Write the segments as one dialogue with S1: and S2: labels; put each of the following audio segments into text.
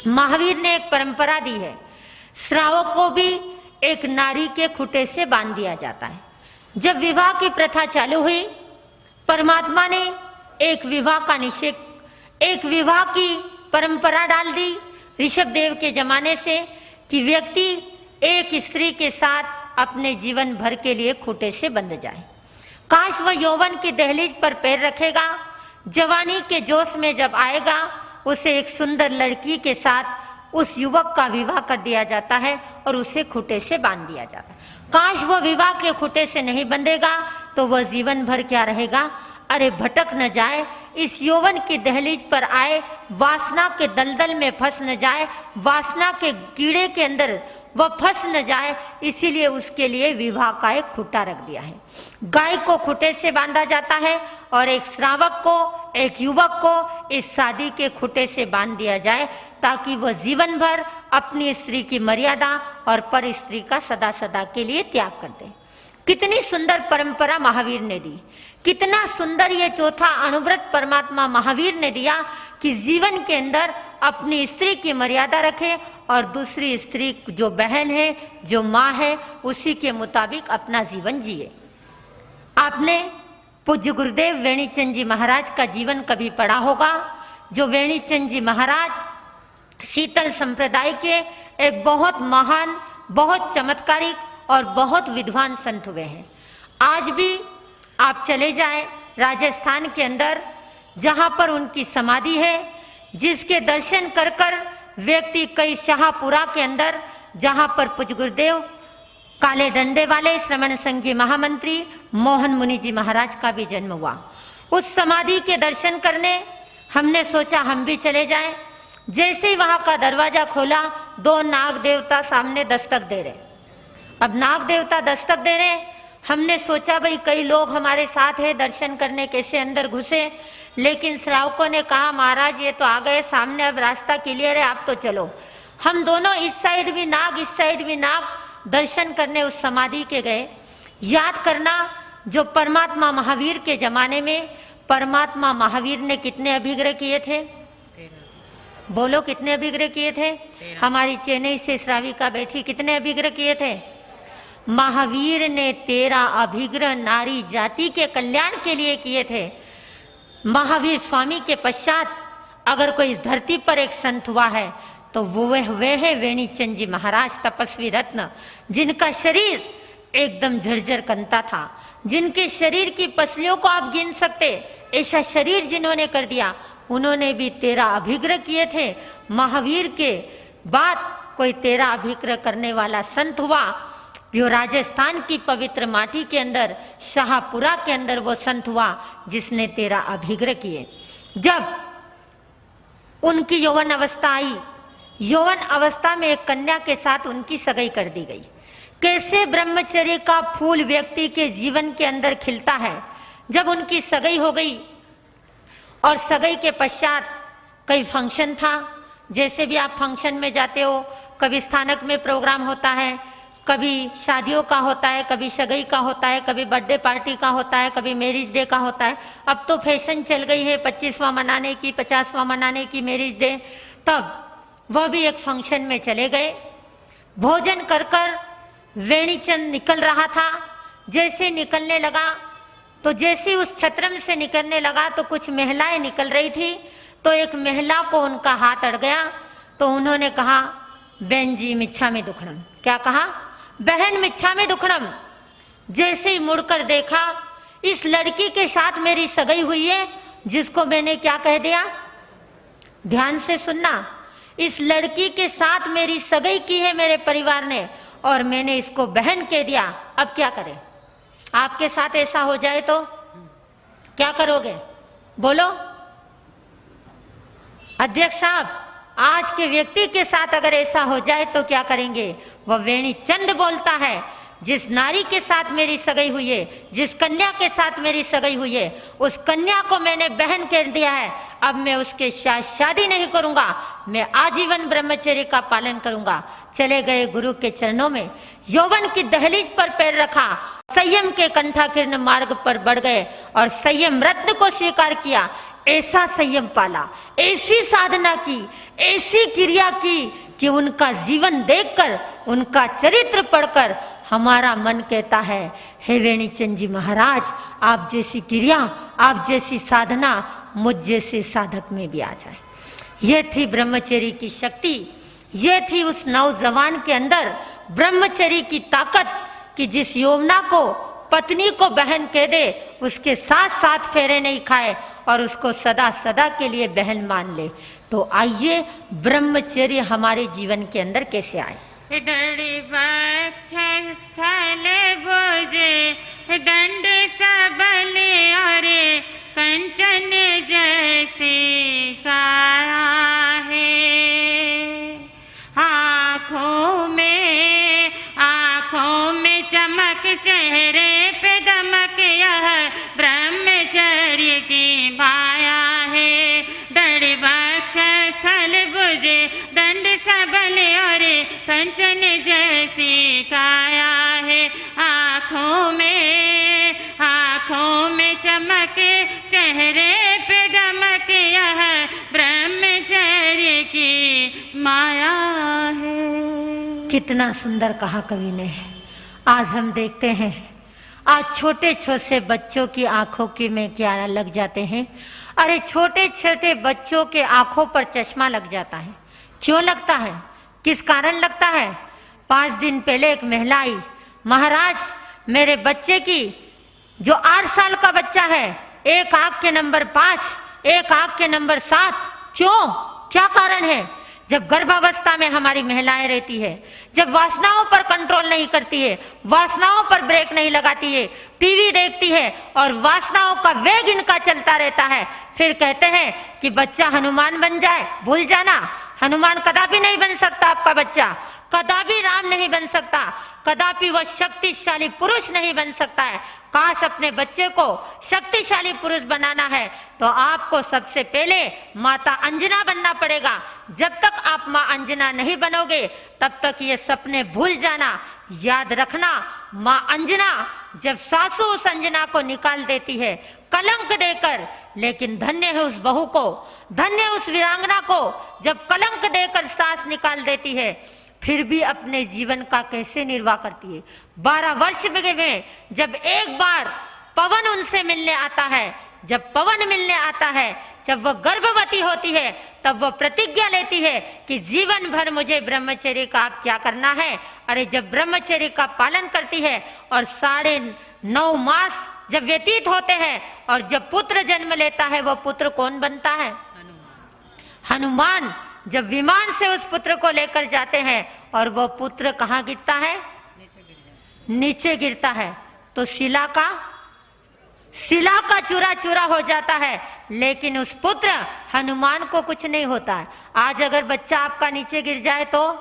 S1: महावीर ने एक परंपरा दी है, श्रावक को भी एक नारी के खूंटे से बांध दिया जाता है। जब विवाह की प्रथा चालू हुई, परमात्मा ने एक विवाह का निषेध, एक विवाह की परंपरा डाल दी ऋषभ देव के जमाने से कि व्यक्ति एक स्त्री के साथ अपने जीवन भर के लिए खूंटे से बंध जाए। काश वह यौवन की दहलीज पर पैर रखेगा, जवानी के जोश में जब आएगा उसे एक सुंदर लड़की के साथ उस युवक का विवाह कर दिया जाता है और उसे खूंटे से बांध दिया जाता है। काश वह विवाह के खूंटे से नहीं बंधेगा तो वह जीवन भर क्या रहेगा, अरे भटक न जाए, इस यौवन की दहलीज पर आए, वासना के दलदल में फंस न जाए, वासना के कीड़े के अंदर वह फंस न जाए, इसीलिए उसके लिए विवाह का एक खूंटा रख दिया है। गाय को खूंटे से बांधा जाता है और एक श्रावक को, एक युवक को इस शादी के खूंटे से बांध दिया जाए ताकि वह जीवन भर अपनी स्त्री की मर्यादा और पर स्त्री का सदा सदा के लिए त्याग कर दे। कितनी सुंदर परंपरा महावीर ने दी, कितना सुंदर ये चौथा अणुव्रत परमात्मा महावीर ने दिया कि जीवन के अंदर अपनी स्त्री की मर्यादा रखे और दूसरी स्त्री जो बहन है, जो माँ है, उसी के मुताबिक अपना जीवन जिए। आपने पूज्य गुरुदेव वेणीचंद जी महाराज का जीवन कभी पढ़ा होगा। जो वेणीचंद जी महाराज शीतल संप्रदाय के एक बहुत महान, बहुत चमत्कारिक और बहुत विद्वान संत हुए हैं। आज भी आप चले जाएं राजस्थान के अंदर, जहाँ पर उनकी समाधि है, जिसके दर्शन कर कर व्यक्ति कई शाहपुरा के अंदर, जहाँ पर पूज्य गुरुदेव काले डंडे वाले श्रमण संघ के महामंत्री मोहन मुनि जी महाराज का भी जन्म हुआ, उस समाधि के दर्शन करने हमने सोचा हम भी चले जाएं। जैसे ही वहाँ का दरवाजा खोला, दो नाग देवता सामने दस्तक दे रहे। अब नाग देवता दस्तक दे रहे, हमने सोचा भाई कई लोग हमारे साथ हैं, दर्शन करने कैसे अंदर घुसे, लेकिन श्रावकों ने कहा महाराज ये तो आ गए सामने, अब रास्ता क्लियर है, आप तो चलो। हम दोनों इस साइड भी नाग, इस साइड भी नाग, दर्शन करने उस समाधि के गए। याद करना, जो परमात्मा महावीर के जमाने में परमात्मा महावीर ने कितने अभिग्रह किए थे? बोलो कितने अभिग्रह किए थे? हमारी चेन्नई से श्राविका बैठी, कितने अभिग्रह किए थे? महावीर ने 13 अभिग्रह नारी जाति के कल्याण के लिए किए थे। महावीर स्वामी के पश्चात अगर कोई इस धरती पर एक संत हुआ है तो वो है वेणीचंद जी महाराज, तपस्वी रत्न, जिनका शरीर एकदम झरझर कंता था, जिनके शरीर की पसलियों को आप गिन सकते, ऐसा शरीर जिन्होंने कर दिया। उन्होंने भी 13 अभिग्रह किए थे। महावीर के बाद कोई 13 अभिग्रह करने वाला संत हुआ, जो राजस्थान की पवित्र माटी के अंदर शाहपुरा के अंदर वो संत हुआ जिसने 13 अभिग्रह किए। जब उनकी यौवन अवस्था आई, यौवन अवस्था में एक कन्या के साथ उनकी सगाई कर दी गई। कैसे ब्रह्मचर्य का फूल व्यक्ति के जीवन के अंदर खिलता है। जब उनकी सगाई हो गई और सगाई के पश्चात कई फंक्शन था, जैसे भी आप फंक्शन में जाते हो, कभी स्थानक में प्रोग्राम होता है, कभी शादियों का होता है, कभी सगाई का होता है, कभी बर्थडे पार्टी का होता है, कभी मैरिज डे का होता है। अब तो फैशन चल गई है 25वां मनाने की, 50वां मनाने की मैरिज डे। तब वह भी एक फंक्शन में चले गए। भोजन कर कर वेणीचंद निकल रहा था। जैसे निकलने लगा तो जैसे उस छत्रम से निकलने लगा तो कुछ महिलाएं निकल रही थी, तो एक महिला को उनका हाथ अड़ गया। तो उन्होंने कहा बहन जी मिच्छामि दुक्कडम। क्या कहा? बहन मिच्छामि दुक्कडम। जैसे ही मुड़कर देखा, इस लड़की के साथ मेरी सगाई हुई है, जिसको मैंने क्या कह दिया, ध्यान से सुनना, इस लड़की के साथ मेरी सगाई की है मेरे परिवार ने और मैंने इसको बहन कह दिया। अब क्या करें? आपके साथ ऐसा हो जाए तो क्या करोगे? बोलो अध्यक्ष साहब, आज के व्यक्ति के साथ अगर ऐसा हो जाए तो क्या करेंगे? वह वेणीचंद बोलता है, जिस नारी के साथ मेरी सगाई हुई है, जिस कन्या के साथ मेरी सगाई हुई है, उस कन्या को मैंने बहन कह दिया है। अब मैं उसके साथ शादी नहीं करूंगा, मैं आजीवन ब्रह्मचर्य का पालन करूंगा। चले गए गुरु के चरणों में, यौवन की दहलीज पर पैर रखा, संयम के कंठाकीर्ण मार्ग पर बढ़ गए और संयम रत्न को स्वीकार किया। ऐसा संयम पाला, ऐसी साधना की, ऐसी क्रिया की कि उनका जीवन देखकर, उनका चरित्र पढ़कर हमारा मन कहता है, हे वेणीचंद जी महाराज, आप जैसी क्रिया, आप जैसी साधना मुझ जैसे साधक में भी आ जाए। ये थी ब्रह्मचर्य की शक्ति, ये थी उस नौजवान के अंदर ब्रह्मचर्य की ताकत कि जिस यौवना को पत्नी को बहन कह दे, उसके साथ साथ फेरे नहीं खाए और उसको सदा सदा के लिए बहन मान ले। तो आइए ब्रह्मचर्य हमारे जीवन के अंदर कैसे आए।
S2: स्थल भुजे दंड सबल और कंचन जैसे काया है, आँखों में चमक, चेहरे पे दमक, यह ब्रह्मचर्य की माया है। दृढ़ वक्ष स्थल भुजे दंड सबल और कंचन जैसी काया है, आँखों में चमक, चेहरे पे दमक, यह ब्रह्मचर्य की माया है।
S1: कितना सुंदर कहा कवि ने। आज हम देखते हैं, आज छोटे छोटे बच्चों की आंखों की में क्या लग जाते हैं। अरे छोटे छोटे बच्चों के आंखों पर चश्मा लग जाता है। क्यों लगता है, किस कारण लगता है? 5 दिन पहले एक महिला आई, महाराज मेरे बच्चे की, जो 8 साल का बच्चा है, एक आंख के नंबर 5, एक आंख के नंबर 7। क्यों, क्या कारण है? जब गर्भावस्था में हमारी महिलाएं रहती है, जब वासनाओं पर कंट्रोल नहीं करती है, वासनाओं पर ब्रेक नहीं लगाती है, टीवी देखती है और वासनाओं का वेग इनका चलता रहता है, फिर कहते हैं कि बच्चा हनुमान बन जाए। भूल जाना, हनुमान कदापि नहीं बन सकता आपका बच्चा, कदापि राम नहीं बन सकता, कदापि वह शक्तिशाली पुरुष नहीं बन सकता है। काश अपने बच्चे को शक्तिशाली पुरुष बनाना है तो आपको सबसे पहले माता अंजना बनना पड़ेगा। जब तक आप माँ अंजना नहीं बनोगे तब तक ये सपने भूल जाना। याद रखना, माँ अंजना जब सासू उस अंजना को निकाल देती है कलंक देकर, लेकिन धन्य है उस बहू को, धन्य है उस वीरांगना को जब कलंक देकर सास निकाल देती है, फिर भी अपने जीवन का कैसे निर्वाह करती है। 12 वर्ष में जब एक बार पवन उनसे मिलने आता है, जब पवन मिलने आता है, जब वह गर्भवती होती है, तब वह प्रतिज्ञा लेती है कि जीवन भर मुझे ब्रह्मचर्य का आप क्या करना है। अरे जब ब्रह्मचर्य का पालन करती है और 9.5 मास जब व्यतीत होते हैं और जब पुत्र जन्म लेता है, वह पुत्र कौन बनता है? हनुमान। जब विमान से उस पुत्र को लेकर जाते हैं और वह पुत्र कहाँ गिरता है? नीचे गिरता है। तो शिला का चूरा चूरा हो जाता है, लेकिन उस पुत्र हनुमान को कुछ नहीं होता है। आज अगर बच्चा आपका नीचे गिर जाए तो,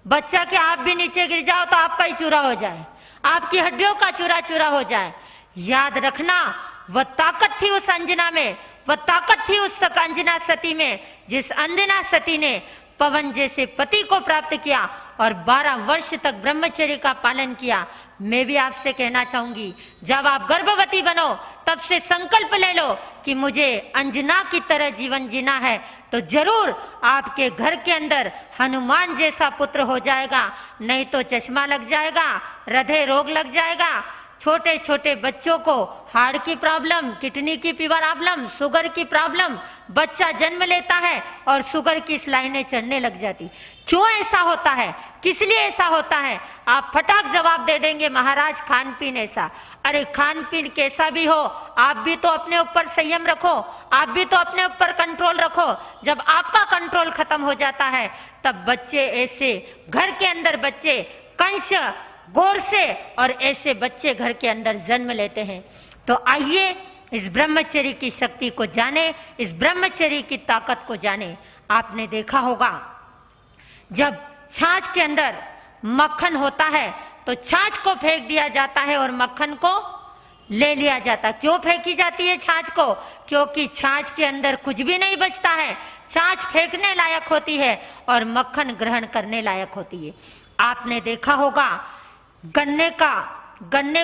S1: बच्चा के आप भी नीचे गिर जाओ तो आपका ही चूरा हो जाए, आपकी हड्डियों का चूरा चूरा हो जाए। याद रखना, वह ताकत थी उस अंजना में, वह ताकत थी उस अंजना सती में, जिस अंजना सती ने पवन जैसे पति को प्राप्त किया और 12 वर्ष तक ब्रह्मचर्य का पालन किया। मैं भी आपसे कहना चाहूंगी, जब आप गर्भवती बनो तब से संकल्प ले लो कि मुझे अंजना की तरह जीवन जीना है, तो जरूर आपके घर के अंदर हनुमान जैसा पुत्र हो जाएगा। नहीं तो चश्मा लग जाएगा, हृदय रोग लग जाएगा, छोटे छोटे बच्चों को हार्ट की प्रॉब्लम, किडनी की प्रॉब्लम, शुगर की प्रॉब्लम, बच्चा जन्म लेता है और शुगर की स्लाइनें चढ़ने लग जाती। क्यों ऐसा होता है, किस लिए ऐसा होता है? आप फटाक जवाब दे देंगे, महाराज खान पीन ऐसा। अरे खान पीन कैसा भी हो, आप भी तो अपने ऊपर संयम रखो, आप भी तो अपने ऊपर कंट्रोल रखो। जब आपका कंट्रोल खत्म हो जाता है तब बच्चे ऐसे, घर के अंदर बच्चे कंस गौर से और ऐसे बच्चे घर के अंदर जन्म लेते हैं। तो आइए इस ब्रह्मचर्य की शक्ति को जाने, इस ब्रह्मचर्य की ताकत को जाने। आपने देखा होगा जब छाछ के अंदर मक्खन होता है तो छाछ को फेंक दिया जाता है और मक्खन को ले लिया जाता है। क्यों फेंकी जाती है छाछ को? क्योंकि छाछ के अंदर कुछ भी नहीं बचता है, छाछ फेंकने लायक होती है और मक्खन ग्रहण करने लायक होती है। आपने देखा होगा गन्ने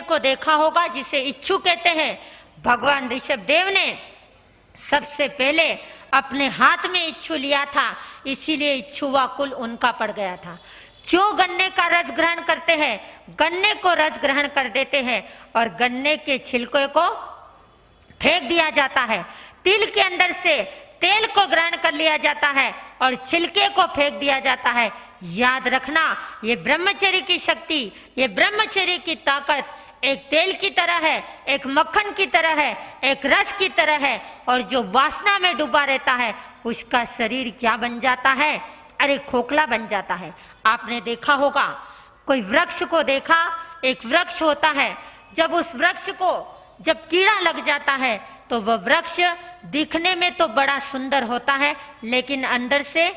S1: को देखा होगा जिसे इच्छू कहते हैं। भगवान ऋषभ देव ने सबसे पहले अपने हाथ में इच्छू लिया था, इसीलिए इच्छुवा कुल उनका पड़ गया था। जो गन्ने का रस ग्रहण करते हैं, गन्ने को रस ग्रहण कर देते हैं और गन्ने के छिलके को फेंक दिया जाता है। तिल के अंदर से तेल को ग्रहण कर लिया जाता है और छिलके को फेंक दिया जाता है। याद रखना, ये ब्रह्मचर्य की शक्ति, ये ब्रह्मचर्य की ताकत एक तेल की तरह है, एक मक्खन की तरह है, एक रस की तरह है। और जो वासना में डूबा रहता है उसका शरीर क्या बन जाता है? अरे खोखला बन जाता है। आपने देखा होगा, कोई वृक्ष को देखा, एक वृक्ष होता है, जब उस वृक्ष को जब कीड़ा लग जाता है तो वह वृक्ष दिखने में तो बड़ा सुंदर होता है, लेकिन अंदर से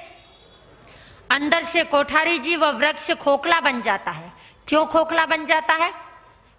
S1: कोठारी जी वह वृक्ष खोखला बन जाता है। क्यों खोखला बन जाता है?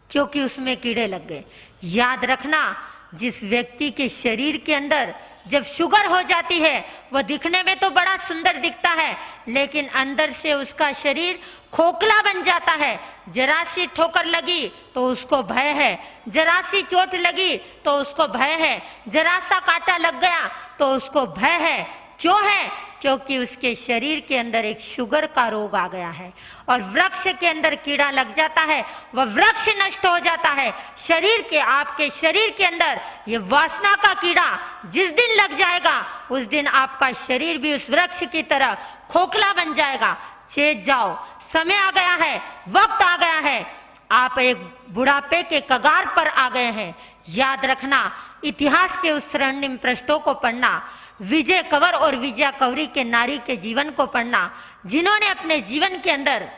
S1: क्योंकि उसमें कीड़े लग गए। याद रखना, जिस व्यक्ति के शरीर के अंदर जब शुगर हो जाती है, वह दिखने में तो बड़ा सुंदर दिखता है, लेकिन अंदर से उसका शरीर खोखला बन जाता है। जरा सी ठोकर लगी तो उसको भय है, जरा सी चोट लगी तो उसको भय है, जरा सा कांटा लग गया तो उसको भय है। क्यों है? क्योंकि उसके शरीर के अंदर एक शुगर का रोग आ गया है। और वृक्ष के अंदर कीड़ा लग जाता है, वह वृक्ष नष्ट हो जाता है। शरीर के, आपके शरीर के अंदर ये वासना का कीड़ा जिस दिन लग जाएगा, उस दिन आपका शरीर भी उस वृक्ष की तरह खोखला बन जाएगा। चेत जाओ, समय आ गया है, वक्त आ गया है, आप एक बुढ़ापे के कगार पर आ गए हैं। याद रखना, इतिहास के उस स्वर्णिम पृष्ठों को पढ़ना, विजय कंवर और विजया कौरी के नारी के जीवन को पढ़ना, जिन्होंने अपने जीवन के अंदर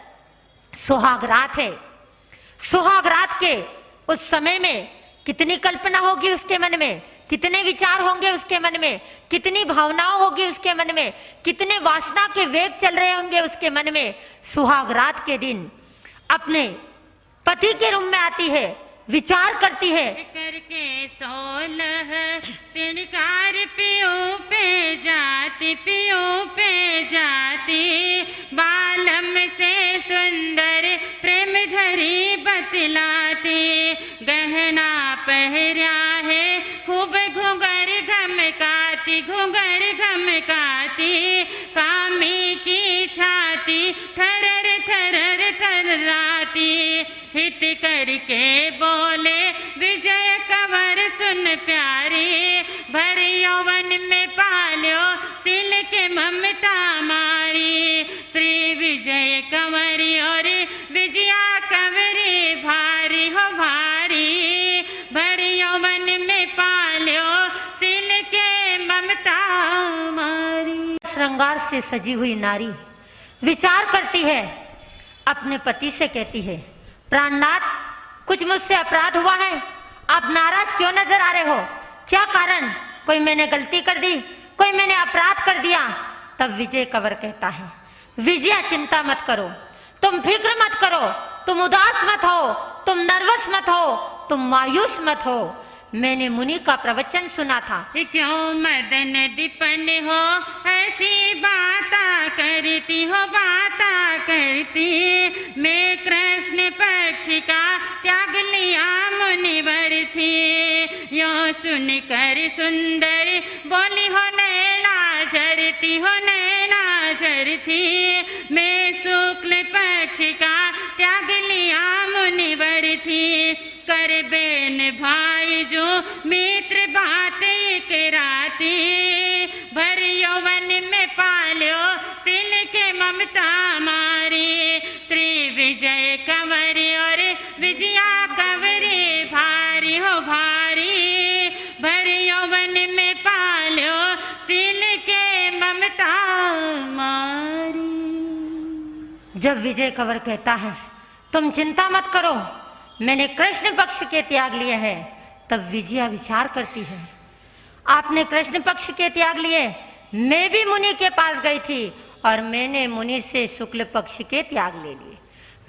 S1: सुहागरात है। सुहागरात के उस समय में कितनी कल्पना होगी उसके मन में, कितने विचार होंगे उसके मन में, कितनी भावनाएं होगी उसके मन में, कितने वासना के वेग चल रहे होंगे उसके मन में। सुहागरात के दिन अपने पति के रूम में आती है, विचार करती है,
S2: करके 16 श्रृंगार पियो पे जाती, पियो पे जाती, बालम से सुंदर प्रेम धरी बतलाती, गहना पहरा है खूब घुंघर घमकाती, घुंघर घमकाती, कामी की छाती थरर थरर थर्राती, हित करके बोले विजय कंवर सुन प्यारी, भर यौवन में पाल्यो सिल के ममता मारी, श्री विजय कंवरी और विजया कंवरी भारी हो भारी, भर यौवन में पाल्यो सिल के ममता मारी।
S1: श्रृंगार से सजी हुई नारी विचार करती है, अपने पति से कहती है, प्राणनाथ, कुछ मुझसे अपराध हुआ है, आप नाराज क्यों नजर आ रहे हो? क्या कारण? कोई मैंने गलती कर दी, कोई मैंने अपराध कर दिया? तब विजय कंवर कहता है, विजया चिंता मत करो, तुम फिक्र मत करो, तुम उदास मत हो, तुम नर्वस मत हो, तुम मायूस मत हो। मैंने मुनि का प्रवचन सुना था।
S2: क्यों मदन दीपन हो ऐसी बाता करती हो, बाता करती, मैं कृष्ण पक्ष का त्याग लिया मुनिवर थी, यो सुन कर सुंदर बोली हो नैना झरती, हो नैना झरती, मैं शुक्ल पक्ष का त्याग लिया मुनिवर थी, कर बेन भाई जो मित्र बातें कराती, भर यौवन में पाल्यो सिल के ममता मारी, श्री विजय कंवर और विजया कंवरी भारी हो भारी, भर यौवन में पाल्यो सिल के ममता मारी।
S1: जब विजय कंवर कहता है, तुम चिंता मत करो, मैंने कृष्ण पक्ष के त्याग लिए हैं, तब विजया विचार करती है, आपने कृष्ण पक्ष के त्याग लिए, मैं भी मुनि के पास गई थी और मैंने मुनि से शुक्ल पक्ष के त्याग ले लिए।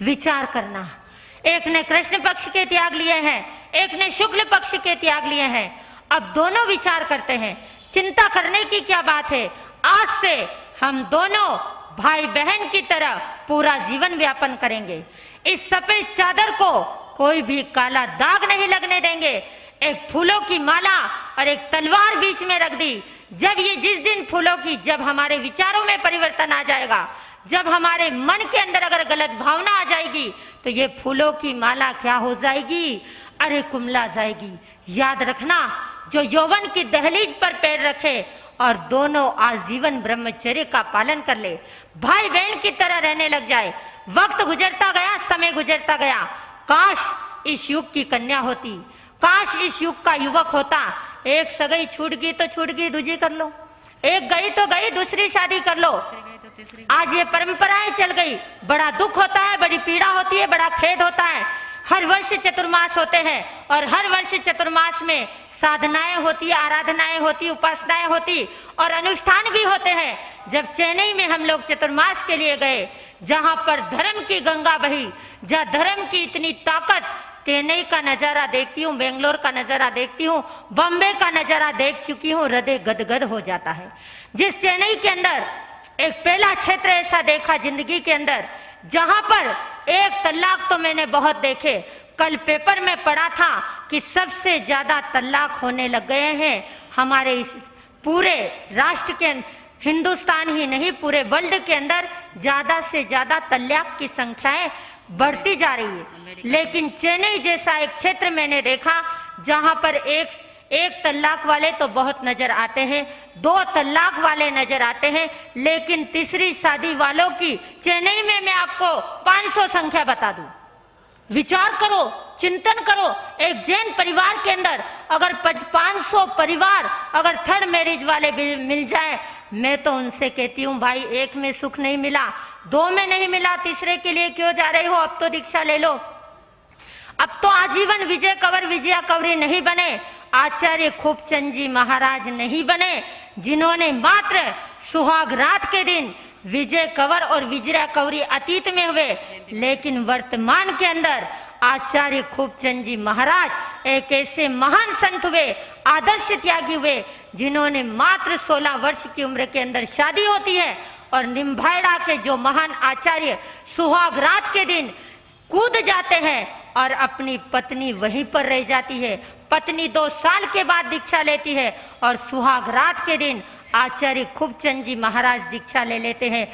S1: विचार करना, एक ने कृष्ण पक्ष के त्याग लिए हैं, एक ने शुक्ल पक्ष के त्याग लिए हैं। अब दोनों विचार करते हैं, चिंता करने की क्या बात है, आज से हम दोनों भाई बहन की तरह पूरा जीवन व्यापन करेंगे, इस सफेद चादर को कोई भी काला दाग नहीं लगने देंगे, एक फूलों की माला और एक तलवार बीच में रख दी। जब ये जिस दिन फूलों की, जब हमारे विचारों में परिवर्तन आ जाएगा, जब हमारे मन के अंदर अगर गलत भावना आ जाएगी, तो ये फूलों की माला क्या हो जाएगी? अरे कुमला जाएगी। याद रखना, जो यौवन की दहलीज पर पैर रखे और दोनों आजीवन ब्रह्मचर्य का पालन कर ले, भाई बहन की तरह रहने लग जाए। वक्त गुजरता गया, समय गुजरता गया। काश इस युग की कन्या होती, काश इस युग का युवक होता। एक सगाई छूट गई तो छूट गई, दूसरी कर लो। एक गई तो गई, दूसरी शादी कर लो। आज ये परंपराएं चल गई। बड़ा दुख होता है, बड़ी पीड़ा होती है, बड़ा खेद होता है। हर वर्ष चतुर्मास होते हैं और हर वर्ष चतुर्मास में साधनाएं होती, आराधनाएं होती, उपासनाएं होती और अनुष्ठान भी होते हैं। जब चेन्नई में हम लोग चतुर्मास के लिए गए, जहां पर धर्म की गंगा बही, जहां धर्म की इतनी ताकत, चेन्नई का नज़ारा देखती हूँ, बेंगलोर का नज़ारा देखती हूँ, बॉम्बे का नज़ारा देख चुकी हूँ, हृदय गदगद हो जाता है। जिस चेन्नई के अंदर एक पहला क्षेत्र ऐसा देखा जिंदगी के अंदर, जहां पर एक तलाक तो मैंने बहुत देखे। कल पेपर में पढ़ा था कि सबसे ज्यादा तलाक होने लग गए हैं हमारे इस पूरे राष्ट्र के, हिंदुस्तान ही नहीं पूरे वर्ल्ड के अंदर ज्यादा से ज्यादा तलाक की संख्याएं बढ़ती जा रही है। लेकिन चेन्नई जैसा एक क्षेत्र मैंने देखा जहां पर एक तलाक वाले तो बहुत नजर आते हैं, 2 तलाक वाले नजर आते हैं, लेकिन तीसरी शादी वालों की चेन्नई में मैं आपको 500 संख्या बता दूं। विचार करो, चिंतन करो। एक जैन परिवार के अंदर अगर 500 परिवार अगर थर्ड मैरिज वाले मिल जाए, मैं तो उनसे कहती हूँ भाई, एक में सुख नहीं मिला, 2 में नहीं मिला, तीसरे के लिए क्यों जा रहे हो? अब तो दीक्षा ले लो। अब तो आजीवन विजय कंवर विजया कंवरी नहीं बने, आचार्य खूबचंद जी महाराज नहीं बने, जिन्होंने मात्र सुहाग रात के दिन विजय कंवर और विजया कंवरी अतीत में हुए, लेकिन वर्तमान के अंदर आचार्य खूबचंद जी महाराज एक ऐसे महान संत हुए, आदर्श त्यागी हुए, जिन्होंने मात्र 16 वर्ष की उम्र के अंदर शादी होती है और निम्भायड़ा के जो महान आचार्य सुहाग रात के दिन कूद जाते हैं और अपनी पत्नी वहीं पर रह जाती है। पत्नी 2 साल के बाद दीक्षा लेती है और सुहाग रात के दिन आचार्य खूबचंद जी महाराज दीक्षा ले लेते हैं।